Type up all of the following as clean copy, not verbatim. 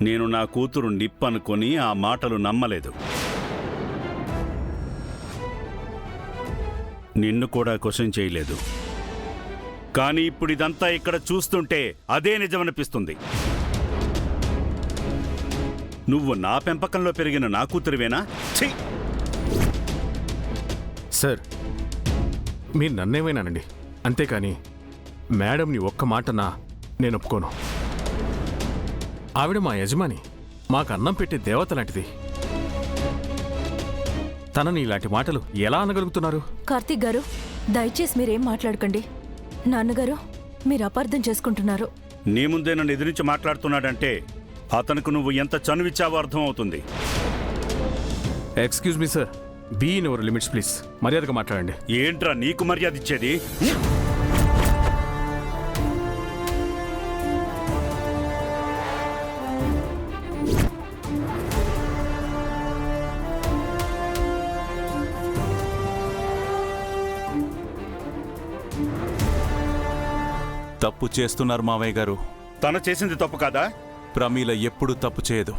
నేను నా కూతురు నిప్పనుకొని ఆ మాటలు నమ్మలేదు. నిన్ను కూడా క్వశ్చన్ చేయలేదు. కానీ ఇప్పుడు ఇదంతా ఇక్కడ చూస్తుంటే అదే నిజమనిపిస్తుంది. నువ్వు నా పెంపకంలో పెరిగిన నా కూతురివేనా? ఛీ! సార్, మీరు నన్నేమైనానండి, అంతేకాని మేడంని ఒక్క మాటనా నేను ఒప్పుకోను. ఆవిడ మా యజమాని, మాకు అన్నం పెట్టే దేవత లాంటిది. తనని ఇలాంటి మాటలు ఎలా అనగలుగుతున్నారు? కార్తీక్ గారు, దయచేసి మీరేం మాట్లాడకండి. నాన్నగారు, మీరు అపార్థం చేసుకుంటున్నారు. నీ ముందే నన్ను ఎదిరించి మాట్లాడుతున్నాడంటే అతనికి నువ్వు ఎంత చనువిచ్చావో అర్థం అవుతుంది. Excuse me sir, be in your limits please. మర్యాదగా మాట్లాడండి. ఏంట్రా నీకు మర్యాద ఇచ్చేది? తప్పు చేస్తున్నారు మావయ్య గారు. తను చేసింది తప్పు కాదా? ప్రమీల ఎప్పుడూ తప్పు చేయదు.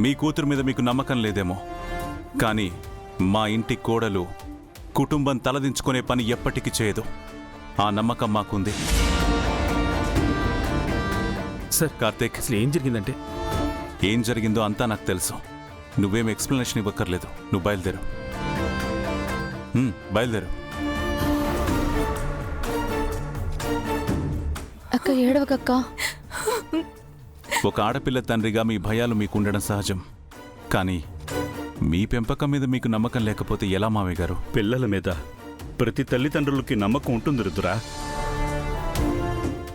మీ కూతురు మీద మీకు నమ్మకం లేదేమో, కానీ మా ఇంటి కోడలు కుటుంబం తలదించుకునే పని ఎప్పటికీ చేయదు. ఆ నమ్మకం మాకుంది. సార్, కార్తీక్, అసలు ఏం జరిగిందంటే? ఏం జరిగిందో అంతా నాకు తెలుసు. నువ్వేం ఎక్స్ప్లెనేషన్ ఇవ్వక్కర్లేదు. నువ్వు బయలుదేరు. బయలుదేరు. అక్క, ఏడవకక్క. ఒక ఆడపిల్ల తండ్రిగా మీ భయాలు మీకుండడం సహజం, కానీ మీ పెంపకం మీద మీకు నమ్మకం లేకపోతే ఎలా మావయ్య గారు? పిల్లల మీద ప్రతి తల్లిదండ్రులకి నమ్మకం ఉంటుంది రుద్రా.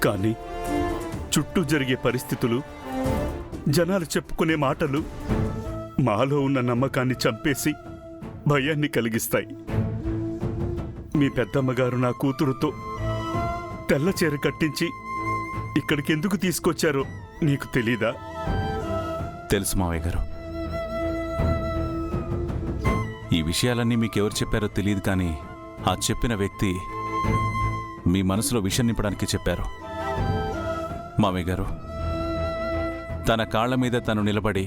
కానీ చుట్టూ జరిగే పరిస్థితులు, జనాలు చెప్పుకునే మాటలు మాలో ఉన్న నమ్మకాన్ని చంపేసి భయాన్ని కలిగిస్తాయి. మీ పెద్దమ్మగారు నా కూతురుతో తెల్ల చీర కట్టించి ఇక్కడికెందుకు తీసుకొచ్చారో నీకు తెలీదా? తెలుసు మావయ్య గారు. ఈ విషయాలన్నీ మీకెవరు చెప్పారో తెలియదు, కానీ ఆ చెప్పిన వ్యక్తి మీ మనసులో విషం నింపడానికి చెప్పారు. మావయ్య గారు, తన కాళ్ల మీద తను నిలబడి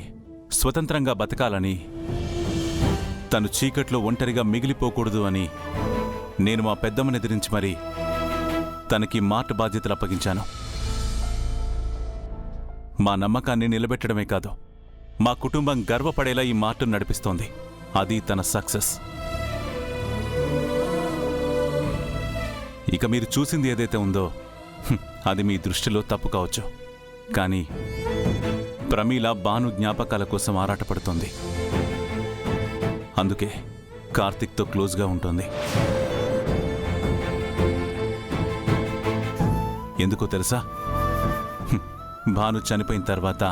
స్వతంత్రంగా బతకాలని, తను చీకట్లో ఒంటరిగా మిగిలిపోకూడదు అని నేను మా పెద్దమ్మని ఎదిరించి మరీ తనకి మాట బాధ్యతలు అప్పగించాను. మా నమ్మకాన్ని నిలబెట్టడమే కాదు, మా కుటుంబం గర్వపడేలా ఈ మార్టును నడిపిస్తోంది. అది తన సక్సెస్. ఇక మీరు చూసింది ఏదైతే ఉందో అది మీ దృష్టిలో తప్పు కావచ్చు, కానీ ప్రమీల భాను జ్ఞాపకాల కోసం ఆరాటపడుతోంది. అందుకే కార్తిక్తో క్లోజ్గా ఉంటుంది. ఎందుకో తెలుసా? భాను చనిపోయిన తర్వాత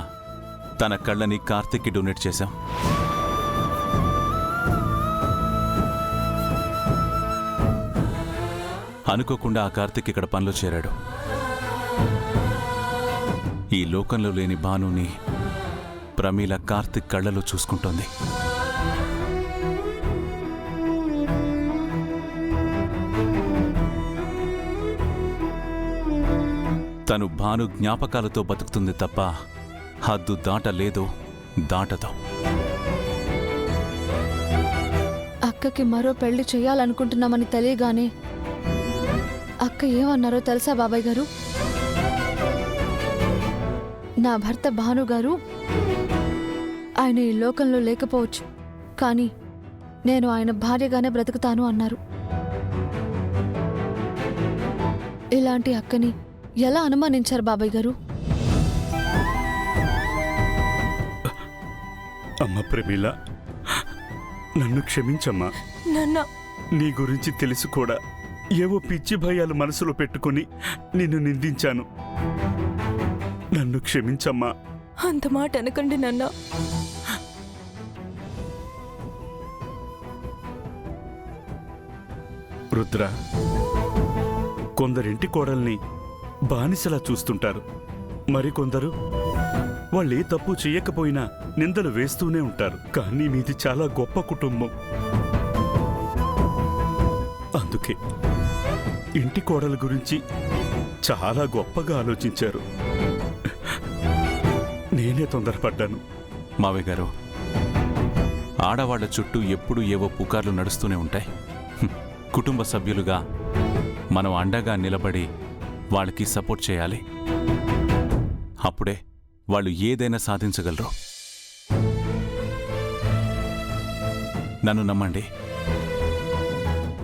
తన కళ్ళని కార్తిక్కి డొనేట్ చేశాం. అనుకోకుండా ఆ కార్తిక్ ఇక్కడ పనిలో చేరాడు. ఈ లోకంలో లేని భానుని ప్రమీల కార్తిక్ కళ్ళలో చూసుకుంటోంది. తను భాను జ్ఞాపకాలతో బతుకుతుంది తప్ప హద్దు దాటలేదు, దాటదు. అక్కకి మరో పెళ్లి చేయాలనుకుంటున్నామని తెలియగానే అక్క ఏమన్నారో తెలుసా బాబాయ్ గారు? నా భర్త భానుగారు ఆయన ఈ లోకంలో లేకపోవచ్చు, కానీ నేను ఆయన భార్యగానే బ్రతుకుతాను అన్నారు. ఇలాంటి అక్కని ఎలా అనుమానించారు బాబాయ్ గారు? అమ్మ ప్రమీల, నన్ను క్షమించమ్మా. నాన్న, నీ గురించి తెలిసి కూడా ఏవో పిచ్చి భయాలు మనసులో పెట్టుకుని నిన్ను నిందించాను. నన్ను క్షమించమ్మా. అంత మాట అనకండి నాన్న. రుద్ర, కొందరింటి కోడల్ని బానిసలా చూస్తుంటారు. మరికొందరు వాళ్ళే తప్పు చేయకపోయినా నిందలు వేస్తూనే ఉంటారు. కానీ మీది చాలా గొప్ప కుటుంబం. అందుకే ఇంటి కోడల గురించి చాలా గొప్పగా ఆలోచించారు. నేనే తొందరపడ్డాను. మావయ్య గారు, ఆడవాళ్ల చుట్టూ ఎప్పుడూ ఏవో పుకార్లు నడుస్తూనే ఉంటాయి. కుటుంబ సభ్యులుగా మనం అండగా నిలబడి వాళ్ళకి సపోర్ట్ చేయాలి. అప్పుడే వాళ్ళు ఏదైనా సాధించగలరు. నన్ను నమ్మండి,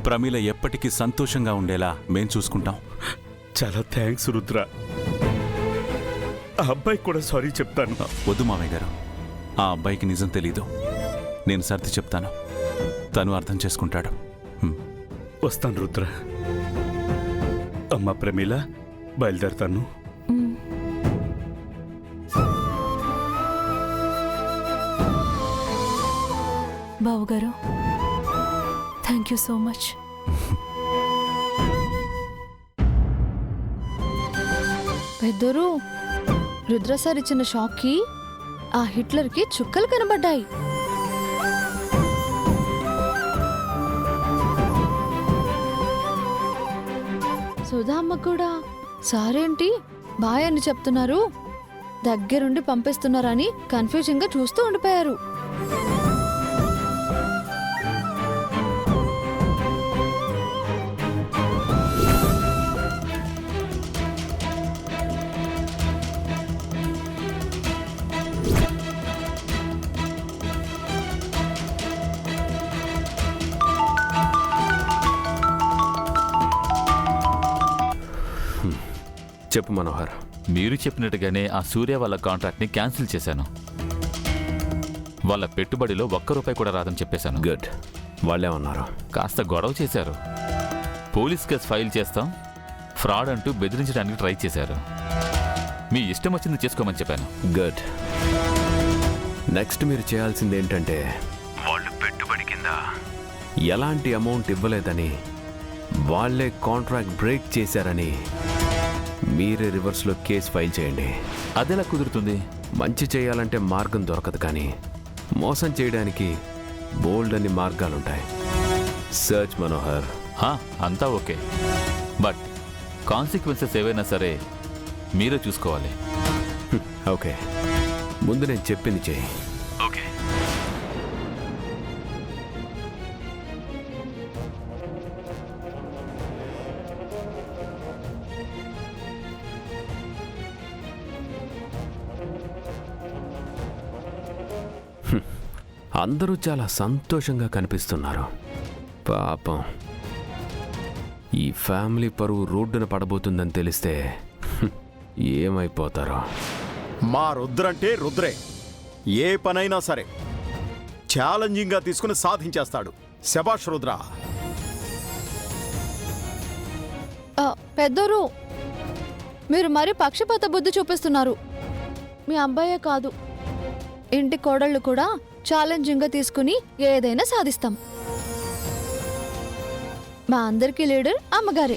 ప్రమీల ఎప్పటికీ సంతోషంగా ఉండేలా మేం చూసుకుంటాం. చాలా థ్యాంక్స్ రుద్ర. ఆ అబ్బాయికి కూడా సారీ చెప్తాను. వద్దు మావయ్య గారు, ఆ అబ్బాయికి నిజం తెలీదు. నేను సర్ది చెప్తాను, తను అర్థం చేసుకుంటాడు. వస్తాను రుద్ర. అమ్మా ప్రమీల, బయలుదేరతాను. బావగారు, థ్యాంక్ యూ సో మచ్. పెద్దోరు, రుద్ర సార్ ఇచ్చిన షాక్కి ఆ హిట్లర్కి చుక్కలు కనబడ్డాయి. సుధా అమ్మ కూడా సారేంటి బాయ్ అని చెప్తున్నారు, దగ్గరుండి పంపిస్తున్నారని కన్ఫ్యూజన్ గా చూస్తూ ఉండిపోయారు. చెప్పు మనోహర్. మీరు చెప్పినట్టుగానే ఆ సూర్య వాళ్ళ కాంట్రాక్ట్ని క్యాన్సిల్ చేశాను. వాళ్ళ పెట్టుబడిలో ₹1 కూడా రాదని చెప్పేశాను. గుడ్. వాళ్ళేమన్నారు? కాస్త గొడవ చేశారు. పోలీస్ కేసు ఫైల్ చేస్తాం, ఫ్రాడ్ అంటూ బెదిరించడానికి ట్రై చేశారు. మీ ఇష్టం వచ్చింది చేసుకోమని చెప్పాను. గుడ్. నెక్స్ట్ మీరు చేయాల్సింది ఏంటంటే, వాళ్ళు పెట్టుబడి కింద ఎలాంటి అమౌంట్ ఇవ్వలేదని, వాళ్ళే కాంట్రాక్ట్ బ్రేక్ చేశారని మీరే రివర్స్లో కేసు ఫైల్ చేయండి. అదెలా కుదురుతుంది? మంచి చేయాలంటే మార్గం దొరకదు, కానీ మోసం చేయడానికి బోల్డ్ అన్ని మార్గాలుంటాయి. సర్చ్ మనోహర్. అంతా ఓకే, బట్ కాన్సిక్వెన్సెస్ ఏవైనా సరే మీరే చూసుకోవాలి. ఓకే, ముందు నేను చెప్పింది చేయి. ఓకే. అందరూ చాలా సంతోషంగా కనిపిస్తున్నారు. పాపం ఈ ఫ్యామిలీ పరువు రోడ్డున పడబోతుందని తెలిస్తే ఏమైపోతారో. మా రుద్రంటే రుద్రే. ఏ పనైనా సరే ఛాలెంజింగ్గా తీసుకుని సాధించేస్తాడు. శభాష్ రుద్ర. పెద్దోరు, మీరు మరీ పక్షపాత బుద్ధి చూపిస్తున్నారు. మీ అబ్బాయే కాదు, ఇంటి కోడళ్ళు కూడా ఛాలెంజింగ్గా తీసుకుని ఏదైనా సాధిస్తాం. మా అందరికీ లీడర్ అమ్మగారే.